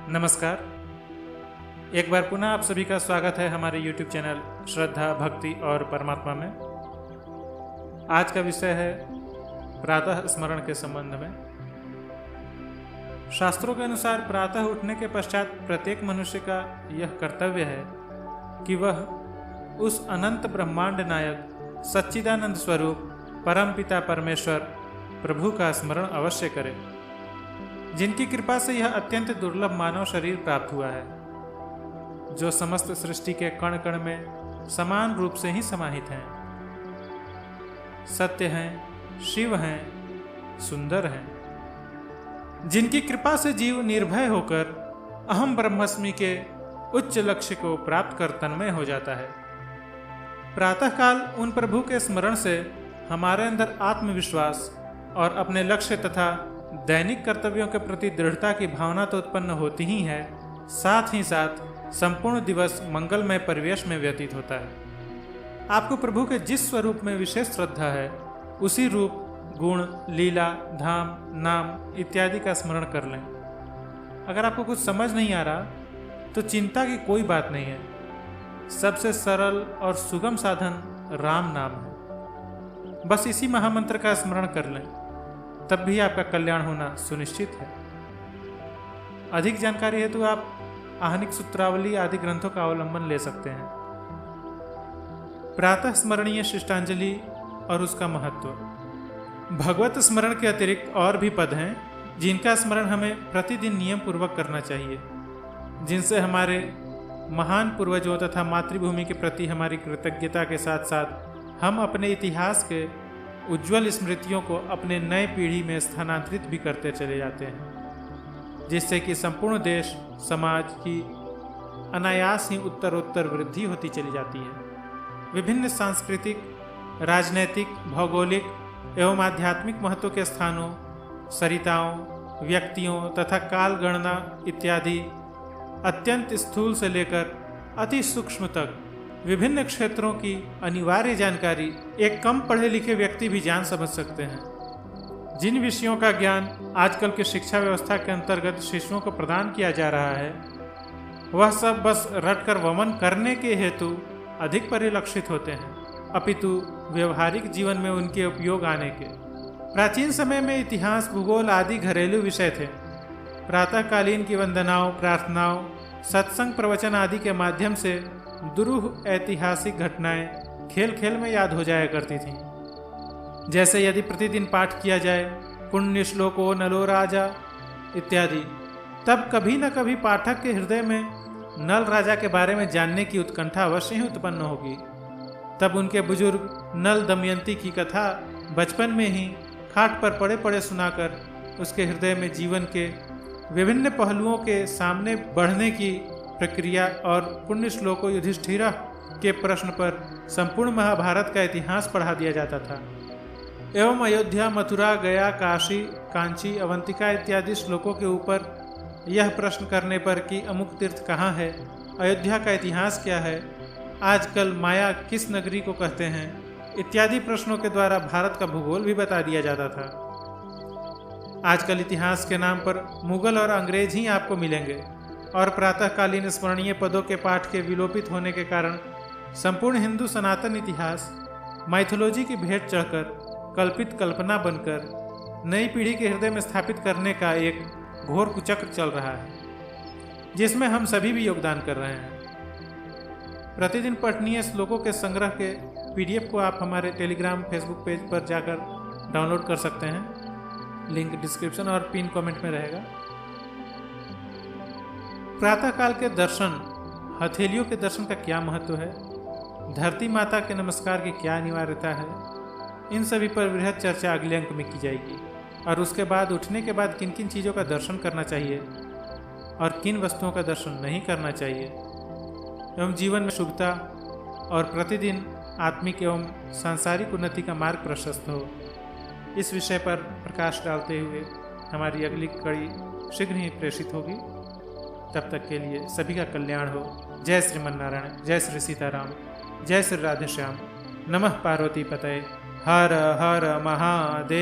नमस्कार। एक बार पुनः आप सभी का स्वागत है हमारे YouTube चैनल श्रद्धा भक्ति और परमात्मा में। आज का विषय है प्रातः स्मरण के संबंध में। शास्त्रों के अनुसार प्रातः उठने के पश्चात प्रत्येक मनुष्य का यह कर्तव्य है कि वह उस अनंत ब्रह्मांड नायक सच्चिदानंद स्वरूप परमपिता परमेश्वर प्रभु का स्मरण अवश्य करे, जिनकी कृपा से यह अत्यंत दुर्लभ मानव शरीर प्राप्त हुआ है, जो समस्त सृष्टि के कण कण में समान रूप से ही समाहित हैं, सत्य हैं, शिव हैं, सुंदर हैं, जिनकी कृपा से जीव निर्भय होकर अहम ब्रह्मस्मि के उच्च लक्ष्य को प्राप्त कर तन्मय हो जाता है। प्रातःकाल उन प्रभु के स्मरण से हमारे अंदर आत्मविश्वास और अपने लक्ष्य तथा दैनिक कर्तव्यों के प्रति दृढ़ता की भावना तो उत्पन्न होती ही है, साथ ही साथ संपूर्ण दिवस मंगलमय परिवेश में व्यतीत होता है। आपको प्रभु के जिस स्वरूप में विशेष श्रद्धा है, उसी रूप, गुण, लीला, धाम, नाम इत्यादि का स्मरण कर लें। अगर आपको कुछ समझ नहीं आ रहा तो चिंता की कोई बात नहीं है। सबसे सरल और सुगम साधन राम नाम है। बस इसी महामंत्र का स्मरण कर लें, तब भी आपका कल्याण होना सुनिश्चित है। अधिक जानकारी हेतु आप आहनिक सूत्रावली आदि ग्रंथों का अवलंबन ले सकते हैं। प्रातः स्मरणीय शिष्टांजलि और उसका महत्व। भगवत स्मरण के अतिरिक्त और भी पद हैं जिनका स्मरण हमें प्रतिदिन नियम पूर्वक करना चाहिए, जिनसे हमारे महान पूर्वजों तथा मातृभूमि के प्रति हमारी कृतज्ञता के साथ साथ हम अपने इतिहास के उज्ज्वल स्मृतियों को अपने नए पीढ़ी में स्थानांतरित भी करते चले जाते हैं, जिससे कि संपूर्ण देश समाज की अनायास ही उत्तरोत्तर वृद्धि होती चली जाती है। विभिन्न सांस्कृतिक, राजनैतिक, भौगोलिक एवं आध्यात्मिक महत्व के स्थानों, सरिताओं, व्यक्तियों तथा काल गणना इत्यादि अत्यंत स्थूल से लेकर अति सूक्ष्म तक विभिन्न क्षेत्रों की अनिवार्य जानकारी एक कम पढ़े लिखे व्यक्ति भी जान समझ सकते हैं। जिन विषयों का ज्ञान आजकल की शिक्षा व्यवस्था के अंतर्गत शिशुओं को प्रदान किया जा रहा है, वह सब बस रटकर वमन करने के हेतु अधिक परिलक्षित होते हैं, अपितु व्यवहारिक जीवन में उनके उपयोग आने के। प्राचीन समय में इतिहास, भूगोल आदि घरेलू विषय थे। प्रातःकालीन की वंदनाओं, प्रार्थनाओं, सत्संग, प्रवचन आदि के माध्यम से दुरूह ऐतिहासिक घटनाएं खेल खेल में याद हो जाया करती थीं। जैसे यदि प्रतिदिन पाठ किया जाए पुण्य श्लोको नलो राजा इत्यादि, तब कभी न कभी पाठक के हृदय में नल राजा के बारे में जानने की उत्कंठा अवश्य ही उत्पन्न होगी। तब उनके बुजुर्ग नल दमयंती की कथा बचपन में ही खाट पर पड़े पड़े सुनाकर उसके हृदय में जीवन के विभिन्न पहलुओं के सामने बढ़ने की प्रक्रिया और पुण्य श्लोकों युधिष्ठिरा के प्रश्न पर संपूर्ण महाभारत का इतिहास पढ़ा दिया जाता था। एवं अयोध्या, मथुरा, गया, काशी, कांची, अवंतिका इत्यादि श्लोकों के ऊपर यह प्रश्न करने पर कि अमुक तीर्थ कहाँ है, अयोध्या का इतिहास क्या है, आजकल माया किस नगरी को कहते हैं, इत्यादि प्रश्नों के द्वारा भारत का भूगोल भी बता दिया जाता था। आजकल इतिहास के नाम पर मुगल और अंग्रेज ही आपको मिलेंगे, और प्रातःकालीन स्मरणीय पदों के पाठ के विलोपित होने के कारण संपूर्ण हिंदू सनातन इतिहास माइथोलॉजी की भेंट चढ़कर कल्पित कल्पना बनकर नई पीढ़ी के हृदय में स्थापित करने का एक घोर कुचक्र चल रहा है, जिसमें हम सभी भी योगदान कर रहे हैं। प्रतिदिन पठनीय श्लोकों के संग्रह के PDF को आप हमारे टेलीग्राम, फेसबुक पेज पर जाकर डाउनलोड कर सकते हैं। लिंक डिस्क्रिप्शन और पिन कमेंट में रहेगा। प्रातःकाल के दर्शन, हथेलियों के दर्शन का क्या महत्व है, धरती माता के नमस्कार की क्या अनिवार्यता है, इन सभी पर वृहद चर्चा अगले अंक में की जाएगी। और उसके बाद उठने के बाद किन किन चीज़ों का दर्शन करना चाहिए और किन वस्तुओं का दर्शन नहीं करना चाहिए, एवं जीवन में शुभता और प्रतिदिन आत्मिक एवं सांसारिक उन्नति का मार्ग प्रशस्त हो, इस विषय पर प्रकाश डालते हुए हमारी अगली कड़ी शीघ्र ही प्रेषित होगी। तब तक के लिए सभी का कल्याण हो। जय श्रीमन नारायण, जय श्री सीताराम, जय श्री राधे श्याम। नमः पार्वती पतये। हर हर महादेव।